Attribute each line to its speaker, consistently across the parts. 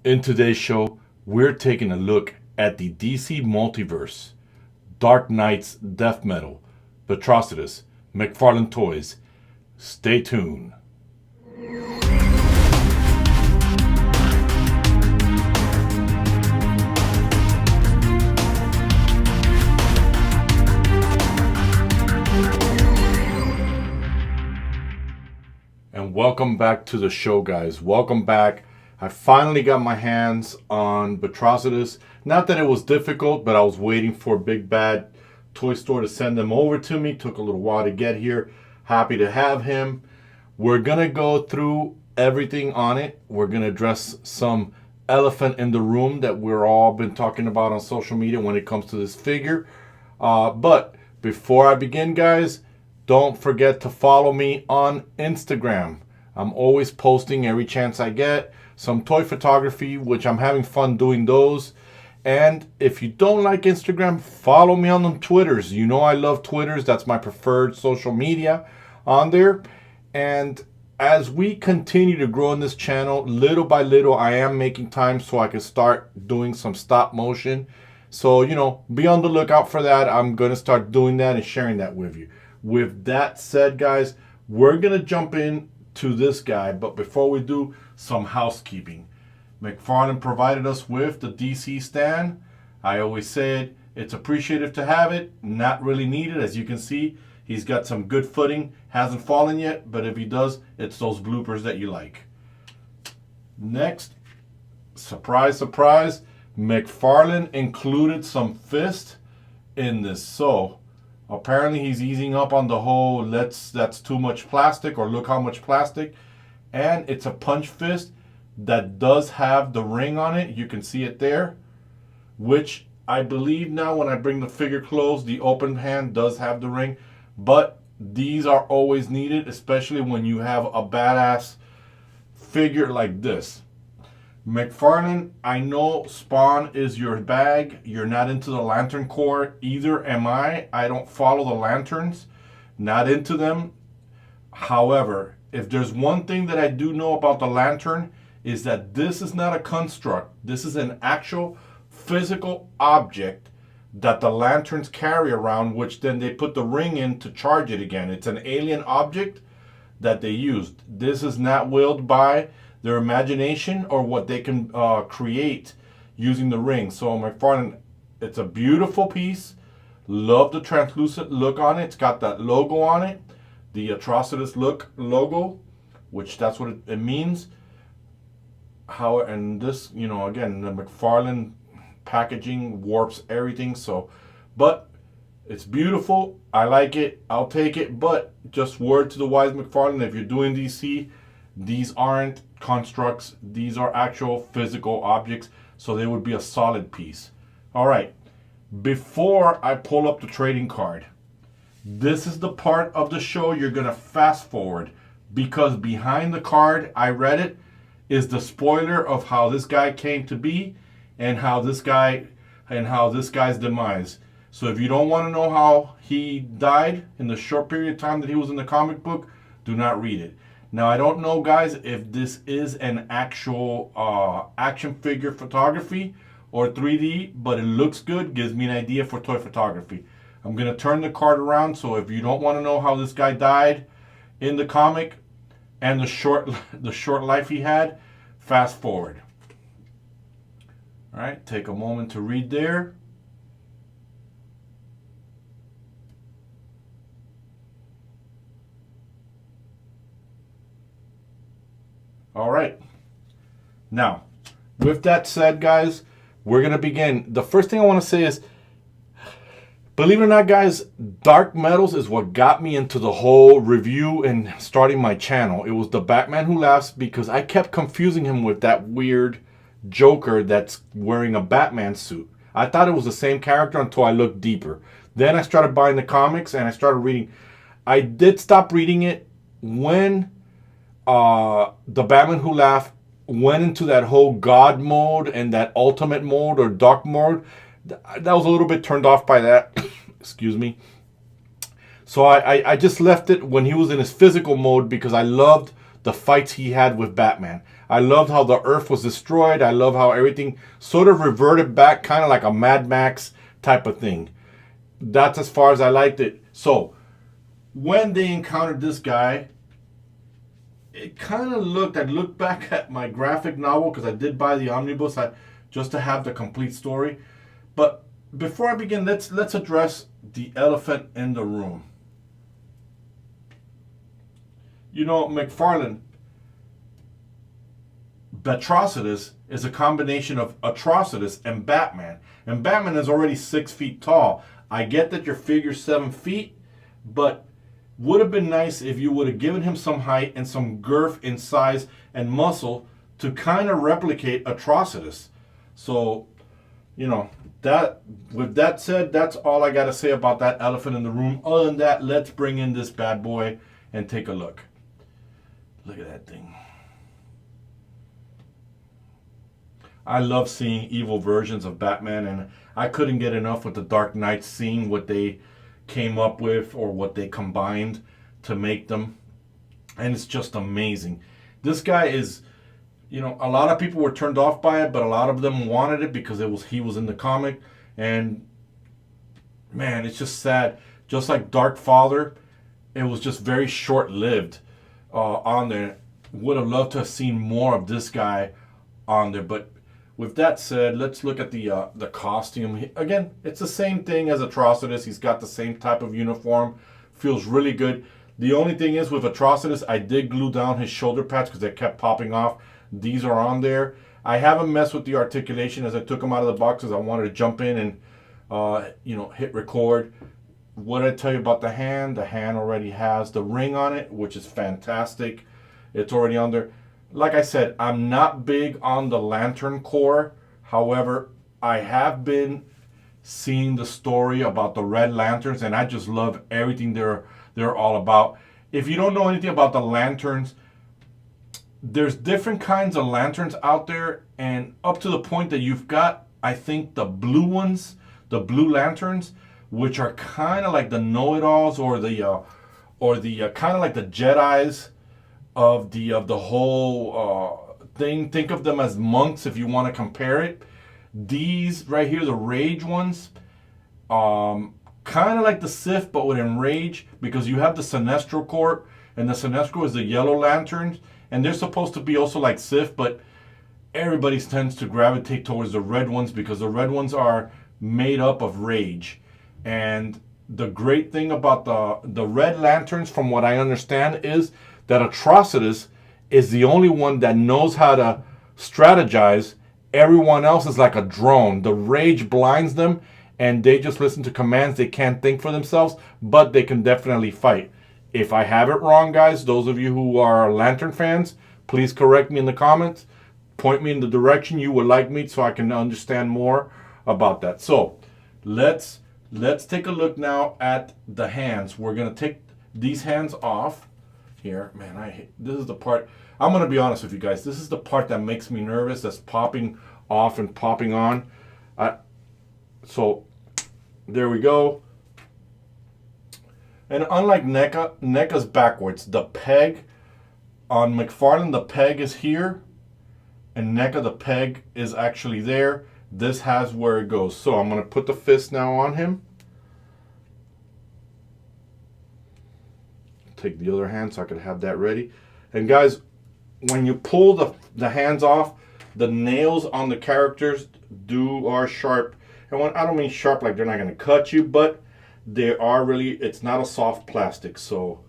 Speaker 1: In today's show, we're taking a look at the DC multiverse, Dark Knight's death metal, Batrocitus, McFarlane Toys. Stay tuned. And welcome back to the show, guys. Welcome back. I finally got my hands on Batrocitus. Not that it was difficult, but I was waiting for Big Bad Toy Store to send them over to me. Took a little while to get here. Happy to have him. We're going to go through everything on it. We're going to address some elephant in the room that we're all been talking about on social media when it comes to this figure. But before I begin, guys, don't forget to follow me on Instagram. I'm always posting every chance I get. Some toy photography, which I'm having fun doing those. And if you don't like Instagram, follow me on the Twitters. You know I love Twitters. That's my preferred social media on there. And as we continue to grow in this channel, little by little, I am making time so I can start doing some stop motion. So, you know, be on the lookout for that. I'm going to start doing that and sharing that with you. With that said, guys, we're going to jump in to this guy. But before we do, some housekeeping. McFarlane provided us with the DC stand. I always said it's appreciative to have it, not really needed. As you can see, he's got some good footing, hasn't fallen yet, but if he does, it's those bloopers that you like. Next, surprise, surprise, McFarlane included some fist in this. So apparently he's easing up on the whole that's too much plastic, or look how much plastic. And it's a punch fist that does have the ring on it. You can see it there, which I believe now when I bring the figure close, the open hand does have the ring. But these are always needed, especially when you have a badass figure like this. McFarlane, I know Spawn is your bag. You're not into the Lantern Corps. Either am I. I don't follow the Lanterns. Not into them. However, if there's one thing that I do know about the Lantern, is that this is not a construct. This is an actual physical object that the Lanterns carry around, which then they put the ring in to charge it again. It's an alien object that they used. This is not willed by their imagination or what they can create using the ring. So McFarlane, it's a beautiful piece. Love the translucent look on it. It's got that logo on it. The Atrocitus logo, which that's what it means. How, and this, you know, again, the McFarlane packaging warps everything. So, but it's beautiful. I like it. I'll take it. But just word to the wise McFarlane, if you're doing DC, these aren't constructs. These are actual physical objects. So they would be a solid piece. All right. Before I pull up the trading card, this is the part of the show you're going to fast forward, because behind the card, I read it, is the spoiler of how this guy came to be and how this guy's demise. So if you don't want to know how he died in the short period of time that he was in the comic book, do not read it. Now, I don't know, guys, if this is an actual action figure photography or 3D, but it looks good, gives me an idea for toy photography. I'm going to turn the card around, so if you don't want to know how this guy died in the comic and the short life he had, fast forward. All right, take a moment to read there. All right. Now, with that said, guys, we're going to begin. The first thing I want to say is, believe it or not, guys, Dark Metals is what got me into the whole review and starting my channel. It was the Batman Who Laughs, because I kept confusing him with that weird Joker that's wearing a Batman suit. I thought it was the same character until I looked deeper. Then I started buying the comics and I started reading. I did stop reading it when the Batman Who Laughed went into that whole God mode and that ultimate mode or dark mode. That was a little bit turned off by that. Excuse me. So I just left it when he was in his physical mode, because I loved the fights he had with Batman. I loved how the Earth was destroyed. I love how everything sort of reverted back, kind of like a Mad Max type of thing. That's as far as I liked it. So when they encountered this guy, it kind of looked, I looked back at my graphic novel because I did buy the omnibus just to have the complete story. But before I begin, let's address the elephant in the room. You know, McFarlane, Batrocitus is a combination of Atrocitus and Batman. And Batman is already 6 feet tall. I get that your figure's 7 feet, but would have been nice if you would have given him some height and some girth in size and muscle to kind of replicate Atrocitus. So, you know, that with that said, that's all I got to say about that elephant in the room. Other than that, let's bring in this bad boy and take a look. Look at that thing. I love seeing evil versions of Batman, and I couldn't get enough with the Dark Knight, seeing what they came up with or what they combined to make them. And it's just amazing. This guy is, you know, a lot of people were turned off by it, but a lot of them wanted it because he was in the comic. And man, it's just sad. Just like Dark Father, it was just very short-lived on there. Would have loved to have seen more of this guy on there. But with that said, let's look at the costume. Again, it's the same thing as Atrocitus. He's got the same type of uniform. Feels really good. The only thing is with Atrocitus, I did glue down his shoulder pads because they kept popping off. These are on there. I haven't messed with the articulation as I took them out of the box because I wanted to jump in and you know, hit record. What did I tell you about the hand? The hand already has the ring on it, which is fantastic. It's already on there. Like I said, I'm not big on the lantern core. However, I have been seeing the story about the Red Lanterns, and I just love everything they're all about. If you don't know anything about the lanterns, there's different kinds of lanterns out there, and up to the point that you've got, I think, the blue ones, the blue lanterns, which are kind of like the know-it-alls or the kind of like the Jedis of the whole thing. Think of them as monks if you want to compare it. These right here, the Rage ones, kind of like the Sith but with Enrage, because you have the Sinestro Corps, and the Sinestro is the yellow lanterns, and they're supposed to be also like Sith, but everybody tends to gravitate towards the red ones because the red ones are made up of rage. And the great thing about the Red Lanterns, from what I understand, is that Atrocitus is the only one that knows how to strategize. Everyone else is like a drone. The rage blinds them, and they just listen to commands. They can't think for themselves, but they can definitely fight. If I have it wrong, guys, those of you who are Lantern fans, please correct me in the comments. Point me in the direction you would like me so I can understand more about that. So let's take a look now at the hands. We're going to take these hands off. Here, man, this is the part, I'm going to be honest with you guys, this is the part that makes me nervous, that's popping off and popping on. So, there we go. And unlike NECA, NECA's backwards. The peg, on McFarlane, the peg is here, and NECA, the peg is actually there. This has where it goes. So, I'm going to put the fist now on him. Take the other hand so I could have that ready. And guys, when you pull the hands off, the nails on the characters are sharp. And when I don't mean sharp like they're not going to cut you, but they are really, it's not a soft plastic. So,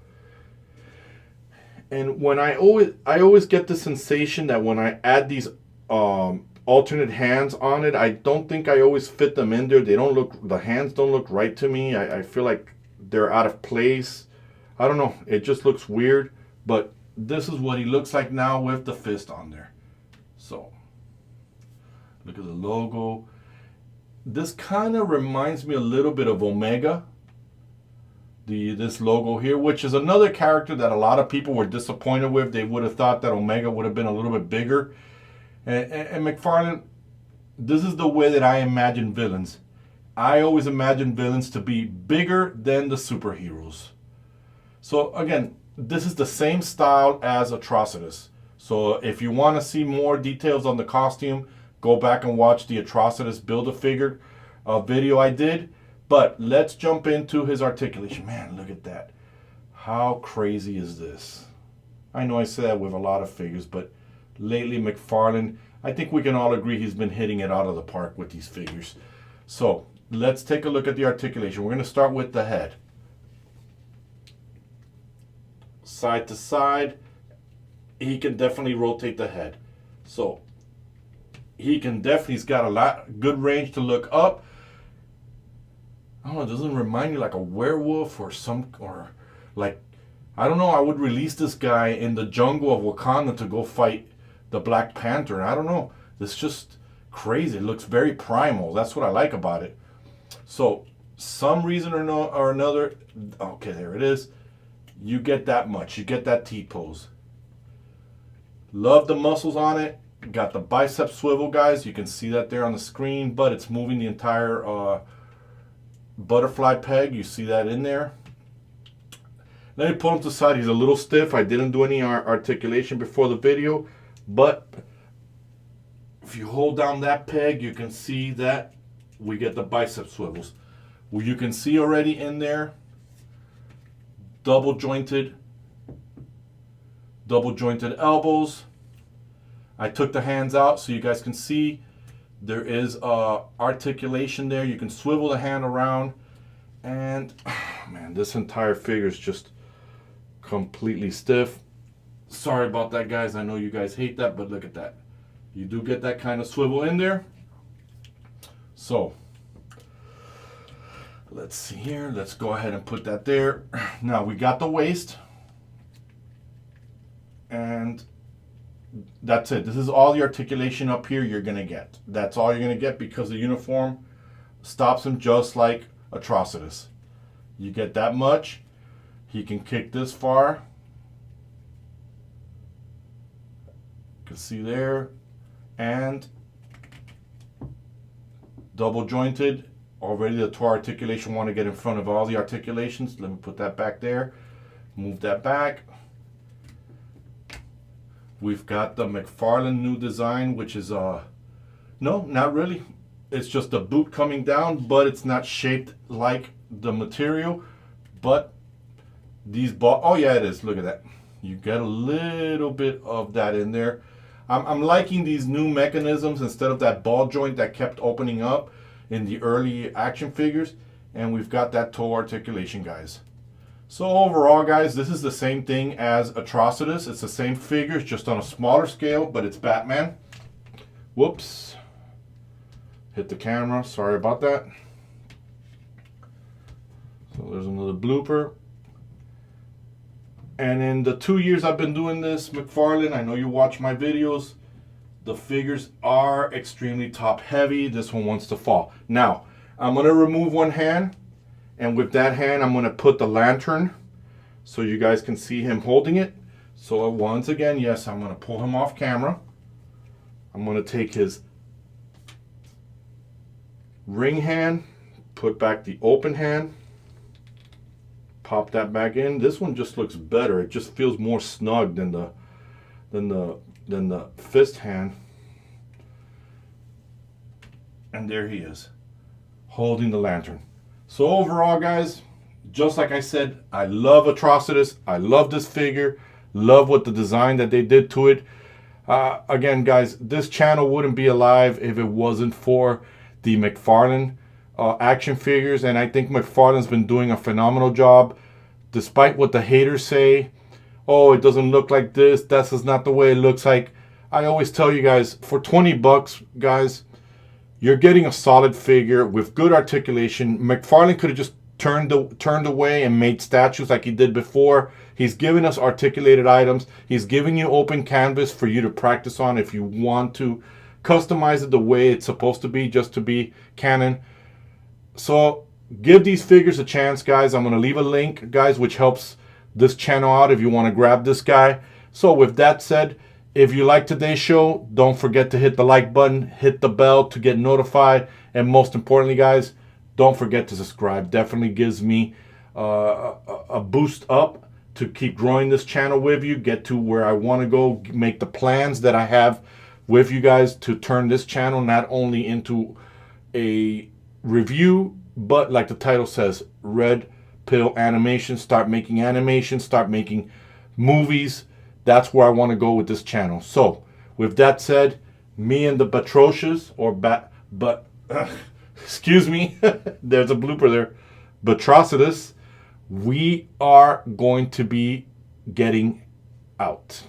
Speaker 1: and when I always get the sensation that when I add these alternate hands on it, I don't think I always fit them in there. The hands don't look right to me. I feel like they're out of place. I don't know, it just looks weird, but this is what he looks like now with the fist on there. So, look at the logo. This kind of reminds me a little bit of Omega, this logo here, which is another character that a lot of people were disappointed with. They would have thought that Omega would have been a little bit bigger. And McFarlane, this is the way that I imagine villains. I always imagine villains to be bigger than the superheroes. So again, this is the same style as Atrocitus. So if you want to see more details on the costume, go back and watch the Atrocitus Build-A-Figure video I did. But let's jump into his articulation. Man, look at that. How crazy is this? I know I say that with a lot of figures, but lately McFarlane, I think we can all agree he's been hitting it out of the park with these figures. So let's take a look at the articulation. We're going to start with the head. Side to side, he can definitely rotate the head. So he's got a lot good range to look up. I don't know, it doesn't remind you like a werewolf or like, I don't know, I would release this guy in the jungle of Wakanda to go fight the Black Panther. I don't know, it's just crazy. It looks very primal. That's what I like about it. So some reason or another, okay, there it is. You get that much. You get that T-pose. Love the muscles on it. Got the bicep swivel, guys. You can see that there on the screen, but it's moving the entire butterfly peg. You see that in there. Let me pull him to the side. He's a little stiff. I didn't do any articulation before the video, but if you hold down that peg, you can see that we get the bicep swivels. Well, you can see already in there, double jointed elbows. I took the hands out so you guys can see there is articulation there. You can swivel the hand around, and man, this entire figure is just completely stiff. Sorry about that, guys. I know you guys hate that, but look at that. You do get that kind of swivel in there. So let's see here. Let's go ahead and put that there. Now we got the waist, and that's it. This is all the articulation up here you're gonna get. That's all you're gonna get because the uniform stops him just like Atrocitus. You get that much. He can kick this far. You can see there. And double jointed. Already the toe articulation want to get in front of all the articulations. Let me put that back there. Move that back. We've got the McFarlane new design, which is no, not really. It's just a boot coming down, but it's not shaped like the material. But these oh yeah, it is. Look at that. You get a little bit of that in there. I'm liking these new mechanisms instead of that ball joint that kept opening up in the early action figures. And we've got that toe articulation, guys. So overall, guys, this is the same thing as Atrocitus. It's the same figures, just on a smaller scale, but it's Batman. Whoops. Hit the camera. Sorry about that. So there's another blooper. And in the 2 years I've been doing this, McFarlane, I know you watch my videos, the figures are extremely top heavy. This one wants to fall. Now, I'm going to remove one hand, and with that hand I'm going to put the lantern so you guys can see him holding it. So once again, yes, I'm going to pull him off camera. I'm going to take his ring hand, put back the open hand, pop that back in. This one just looks better. It just feels more snug than the fist hand. And there he is, holding the lantern. So overall, guys, just like I said, I love Atrocitus. I love this figure. Love what the design that they did to it. Again, guys, this channel wouldn't be alive if it wasn't for the McFarlane action figures, and I think McFarlane's been doing a phenomenal job. Despite what the haters say, oh, it doesn't look like this, this is not the way it looks like. I always tell you guys, for 20 bucks, guys, you're getting a solid figure with good articulation. McFarlane could have just turned away and made statues like he did before. He's giving us articulated items. He's giving you open canvas for you to practice on if you want to customize it the way it's supposed to be, just to be canon. So give these figures a chance, guys. I'm going to leave a link, guys, which helps this channel out if you want to grab this guy. So with that said, if you like today's show, don't forget to hit the like button, hit the bell to get notified, and most importantly, guys, don't forget to subscribe. Definitely gives me a boost up to keep growing this channel with you, get to where I want to go, make the plans that I have with you guys to turn this channel not only into a review, but like the title says, Red Pill Animation, start making animation, start making movies. That's where I want to go with this channel. So with that said, me and the Batrocitus, or excuse me, there's a blooper there, Batrocitus, we are going to be getting out.